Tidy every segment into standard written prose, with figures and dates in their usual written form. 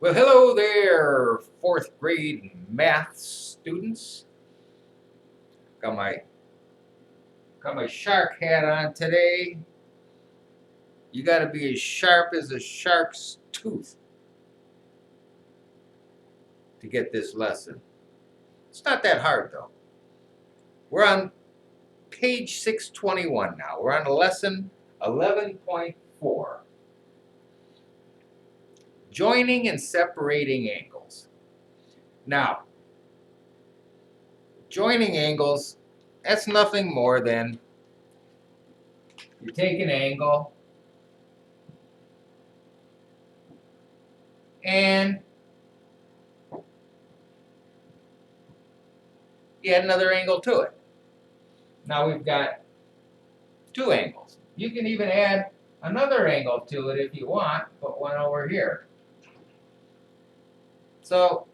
Well, hello there, fourth grade math students. Got my got my shark hat on today. You got to be as sharp as a shark's tooth to get this lesson. It's not that hard though. We're on page 621 now. We're on lesson 11.4. Joining and separating angles. Now, joining angles, that's nothing more than you take an angle and you add another angle to it. Now we've got two angles. You can even add another angle to it if you want, put one over here. So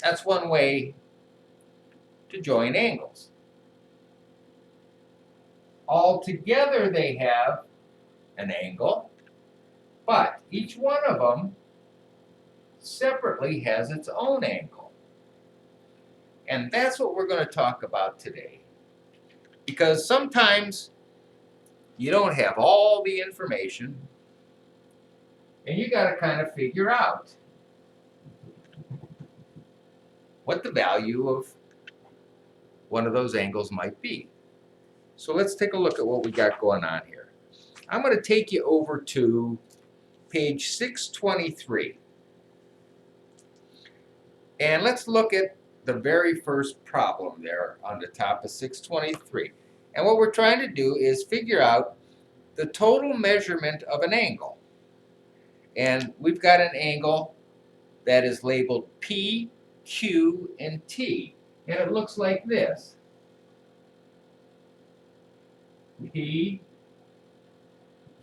that's one way to join angles. All together they have an angle, but each one of them separately has its own angle. And that's what we're going to talk about today. Because sometimes you don't have all the information and you got to kind of figure out what the value of one of those angles might be. So let's take a look at what we got going on here. I'm going to take you over to page 623. And let's look at the very first problem there on the top of 623. And what we're trying to do is figure out the total measurement of an angle. And we've got an angle that is labeled P, Q, and T. And it looks like this. P,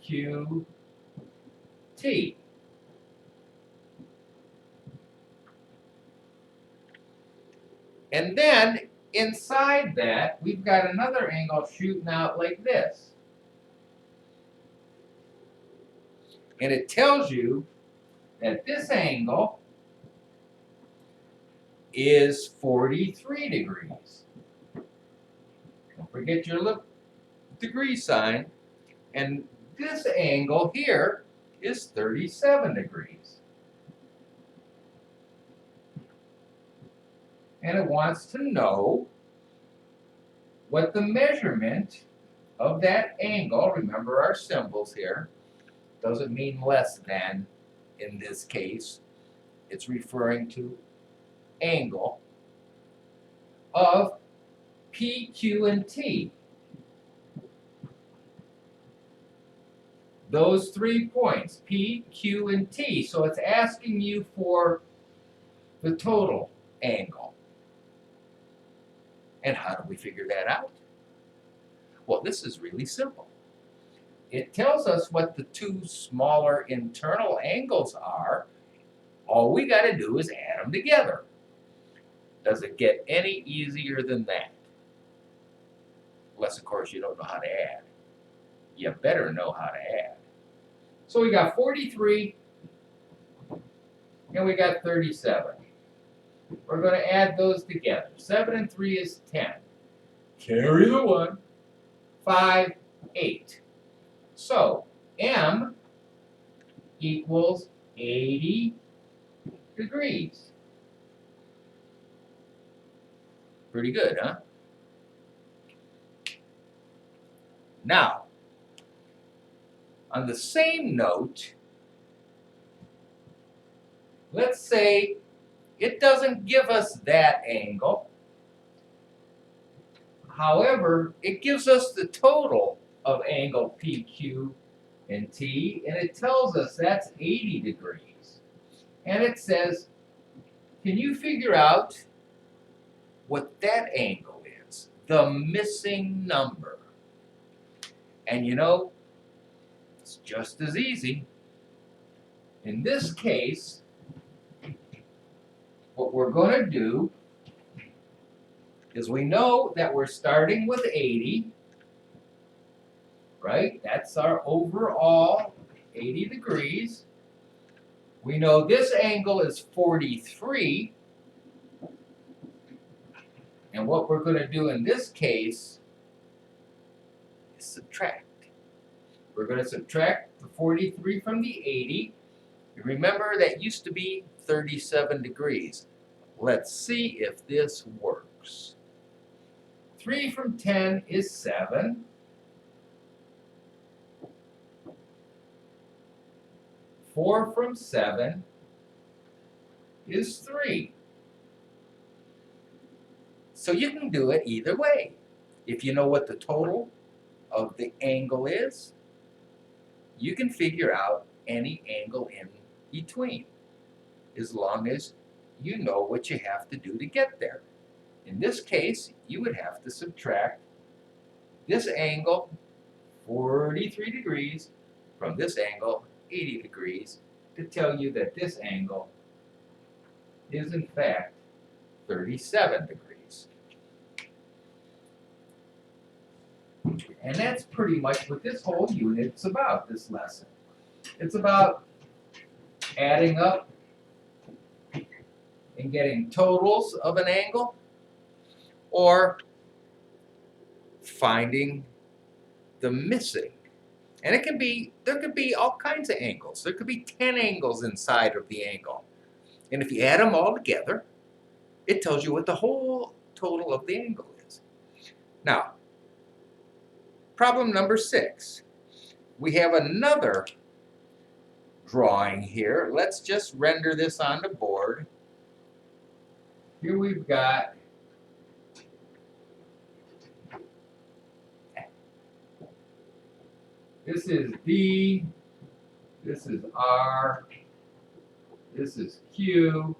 Q, T. And then inside that, we've got another angle shooting out like this. And it tells you that this angle is 43 degrees. Don't forget your little degree sign. And this angle here is 37 degrees. And it wants to know what the measurement of that angle, remember our symbols here, doesn't mean less than in this case. It's referring to angle of P, Q, and T. Those 3 points, P, Q, and T. So it's asking you for the total angle. And how do we figure that out? Well, this is really simple. It tells us what the two smaller internal angles are. All we got to do is add them together. Does it get any easier than that? Unless, of course, you don't know how to add. You better know how to add. So we got 43 and we got 37. We're going to add those together. 7 and 3 is 10. Carry the 1. 5, 8. So M equals 80 degrees. Pretty good, huh? Now, on the same note, let's say it doesn't give us that angle. However, it gives us the total of angle P, Q, and T, and it tells us that's 80 degrees. And it says, can you figure out what that angle is? The missing number. And you know, it's just as easy. In this case, what we're going to do is we know that we're starting with 80, right? That's our overall 80 degrees. We know this angle is 43. And what we're going to do in this case is subtract. We're going to subtract the 43 from the 80. You remember that used to be 37 degrees. Let's see if this works. 3 from 10 is 7. 4 from 7 is 3. So you can do it either way. If you know what the total of the angle is, you can figure out any angle in between, as long as you know what you have to do to get there. In this case, you would have to subtract this angle, 43 degrees, from this angle, 80 degrees, to tell you that this angle is in fact 37 degrees. And that's pretty much what this whole unit's about, this lesson. It's about adding up and getting totals of an angle, or finding the missing. And there could be all kinds of angles. There could be 10 angles inside of the angle. And if you add them all together, it tells you what the whole total of the angle is. Now, problem number 6. We have another drawing here. Let's just render this on the board. Here we've got this is D, this is R, this is Q.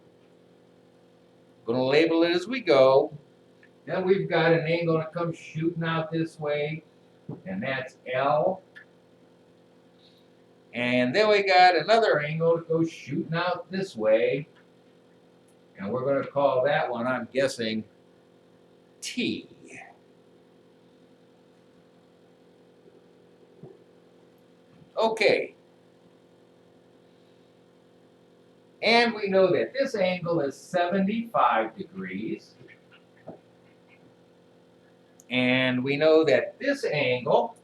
I'm going to label it as we go. Then we've got an angle that comes shooting out this way, and that's L. And then we got another angle that goes shooting out this way, and we're going to call that one, I'm guessing, T. Okay. And we know that this angle is 75 degrees. And we know that this angle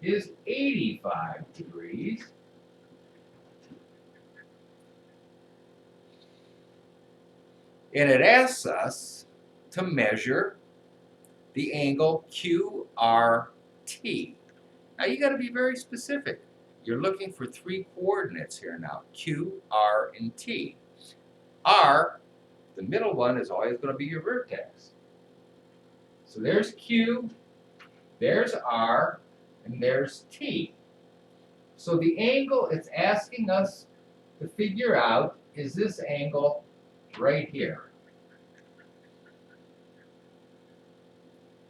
is 85 degrees. And it asks us to measure the angle QRT. Now you got to be very specific. You're looking for 3 coordinates here now, Q, R, and T. R, the middle one, is always going to be your vertex. So there's Q, there's R, and there's T. So the angle it's asking us to figure out is this angle right here.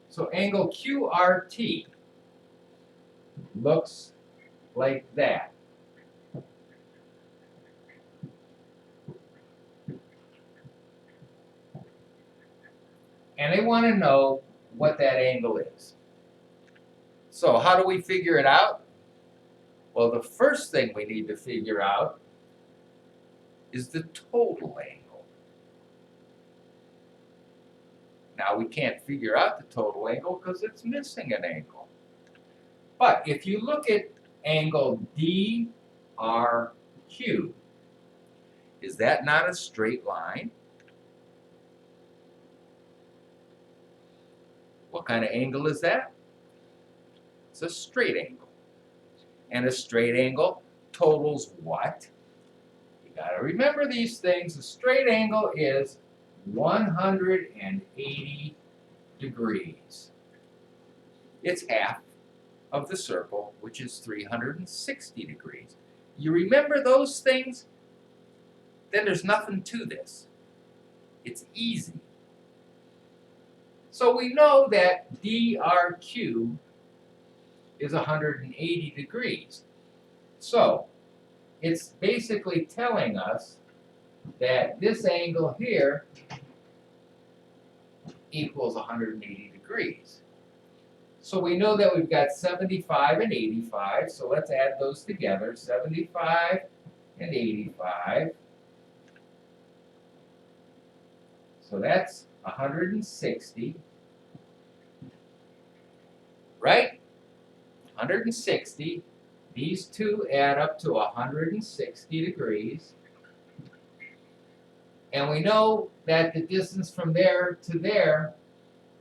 So angle QRT looks like that. And they want to know what that angle is. So how do we figure it out? Well, the first thing we need to figure out is the total angle. Now we can't figure out the total angle because it's missing an angle. But if you look at angle DRQ, is that not a straight line? What kind of angle is that? It's a straight angle. And a straight angle totals what? You got to remember these things. A straight angle is 180 degrees. It's half of the circle, which is 360 degrees. You remember those things? Then there's nothing to this. It's easy. So we know that DRQ is 180 degrees. So it's basically telling us that this angle here equals 180 degrees. So we know that we've got 75 and 85, so let's add those together, 75 and 85. So that's 160, right? 160. These two add up to 160 degrees. And we know that the distance from there to there,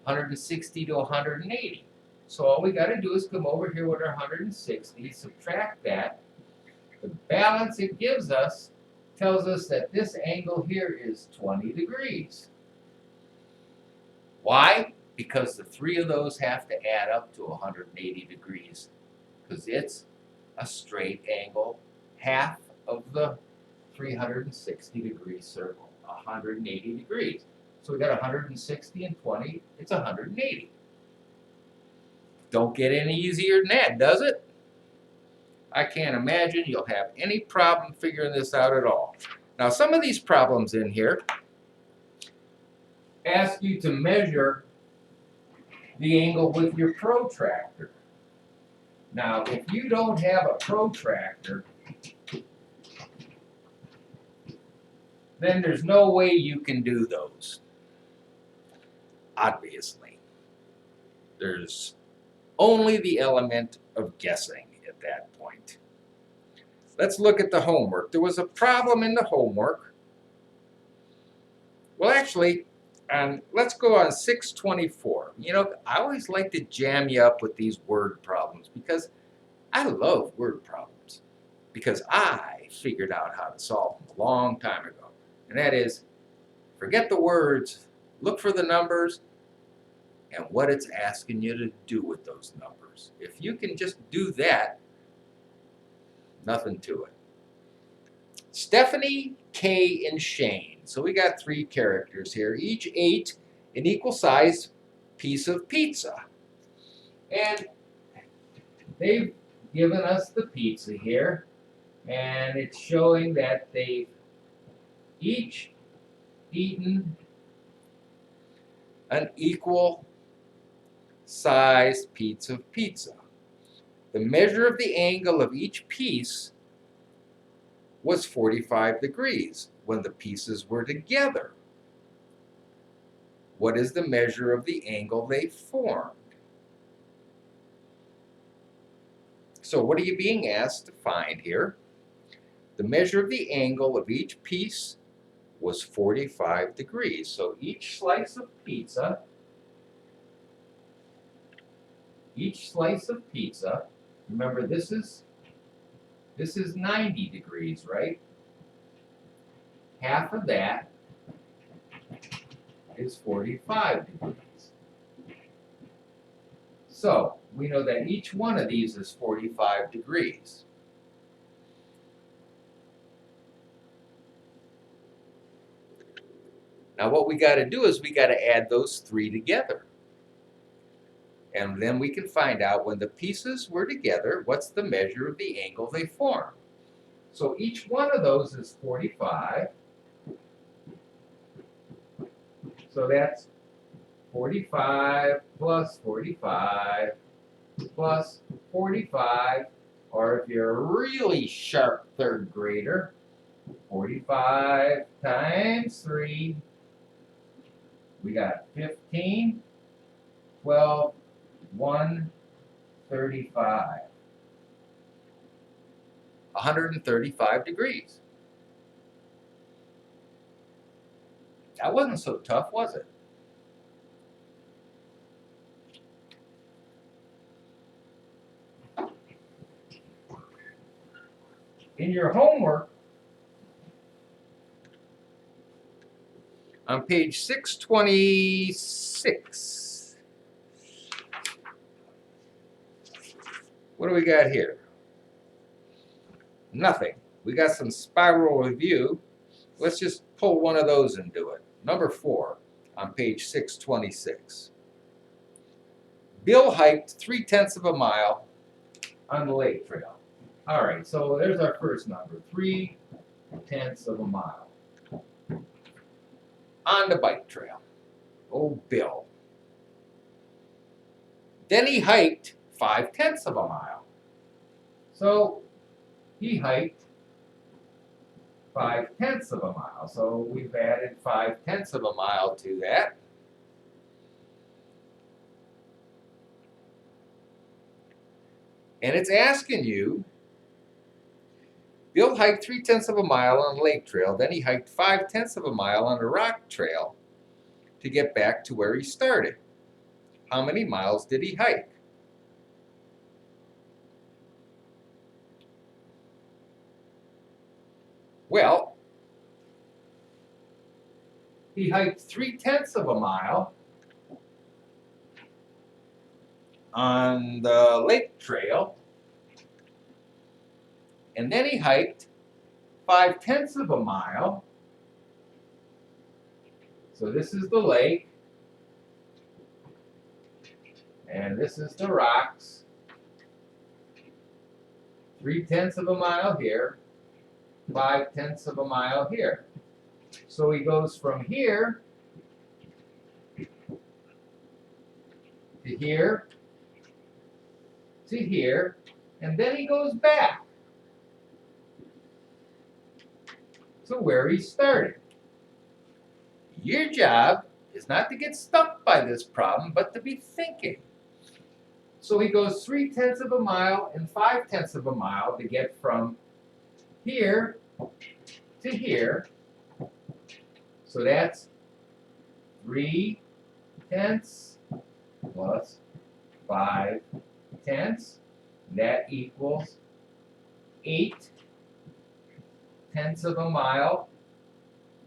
160 to 180. So all we got to do is come over here with our 160, subtract that. The balance it gives us tells us that this angle here is 20 degrees. Why? Because the three of those have to add up to 180 degrees, because it's a straight angle, half of the 360-degree circle, 180 degrees. So we got 160 and 20, it's 180. Don't get any easier than that, does it? I can't imagine you'll have any problem figuring this out at all. Now, some of these problems in here ask you to measure the angle with your protractor. Now, if you don't have a protractor, then there's no way you can do those. Obviously. There's only the element of guessing at that point. Let's look at the homework. There was a problem in the homework. Well, actually, let's go on 624. You know, I always like to jam you up with these word problems because I love word problems. Because I figured out how to solve them a long time ago. And that is, forget the words, look for the numbers, and what it's asking you to do with those numbers. If you can just do that, nothing to it. Stephanie, Kay, and Shane. So we got three characters here. Each ate an equal size piece of pizza. And they've given us the pizza here. And it's showing that they've each eaten an equal sized piece of pizza. The measure of the angle of each piece was 45 degrees when the pieces were together. What is the measure of the angle they formed? So what are you being asked to find here? The measure of the angle of each piece was 45 degrees. So each slice of pizza, remember this is 90 degrees, right? Half of that is 45 degrees. So we know that each one of these is 45 degrees. Now what we got to do is we got to add those three together. And then we can find out when the pieces were together, what's the measure of the angle they form. So each one of those is 45. So that's 45 plus 45 plus 45, or if you're a really sharp third grader, 45 times 3, we got 15, 12, 135. 135 degrees. That wasn't so tough, was it? In your homework, on page 626, what do we got here? Nothing. We got some spiral review. Let's just pull one of those and do it. Number 4 on page 626. Bill hiked 3/10 of a mile on the lake trail. All right, so there's our first number, 3/10 of a mile on the bike trail. Oh, Bill. Then he hiked 5/10 of a mile. So he hiked 5/10 of a mile. So we've added 5/10 of a mile to that. And it's asking you, Bill hiked 3/10 of a mile on a lake trail. Then he hiked 5/10 of a mile on a rock trail to get back to where he started. How many miles did he hike? Well, he hiked 3/10 of a mile on the lake trail, and then he hiked 5/10 of a mile. So this is the lake, and this is the rocks. 3/10 of a mile here, 5/10 of a mile here. So he goes from here to here to here, and then he goes back to where he started. Your job is not to get stumped by this problem, but to be thinking. So he goes 3/10 of a mile and 5/10 of a mile to get from here to here. So that's 3/10 plus 5/10. That equals 8/10 of a mile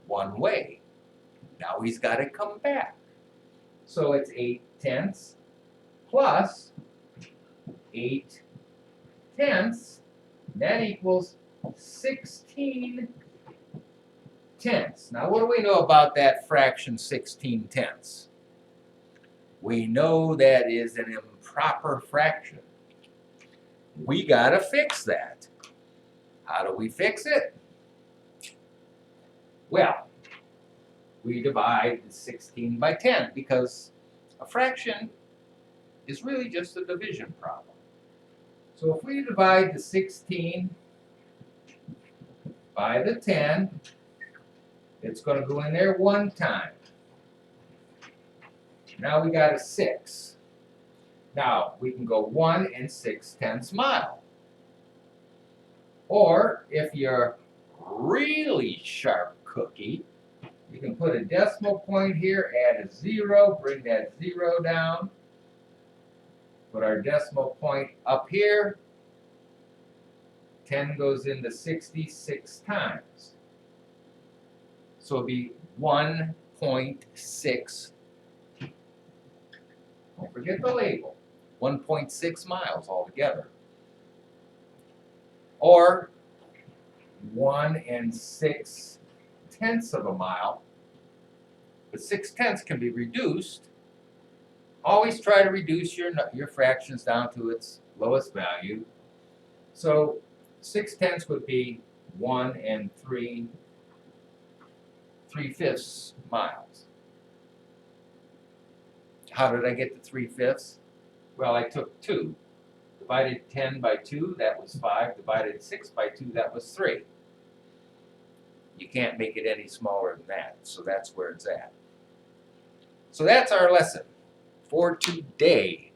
one way. Now he's got to come back. So it's 8/10 plus 8/10. That equals 16/10. Now, what do we know about that fraction 16/10? We know that is an improper fraction. We got to fix that. How do we fix it? Well, we divide 16 by 10 because a fraction is really just a division problem. So if we divide the 16 by the 10, it's going to go in there one time. Now we got a 6. Now we can go 1 6/10 mile. Or if you're really sharp cookie, you can put a decimal point here, add a 0, bring that 0 down. Put our decimal point up here. 10 goes into 66 times. So it'll be 1.6. Don't forget the label. 1.6 miles altogether. Or 1 6/10 of a mile. The 6/10 can be reduced. Always try to reduce your fractions down to its lowest value. So 6/10 would be 1 3/5 miles. How did I get to 3/5? Well, I took 2. Divided 10 by 2, that was 5. Divided 6 by 2, that was 3. You can't make it any smaller than that, so that's where it's at. So that's our lesson for today.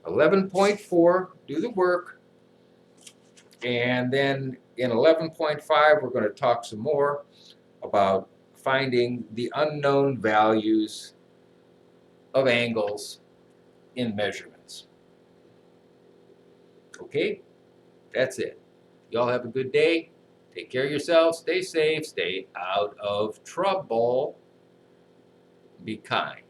11.4, do the work. And then in 11.5, we're going to talk some more about finding the unknown values of angles in measurements. Okay, that's it. Y'all have a good day. Take care of yourselves. Stay safe. Stay out of trouble. Be kind.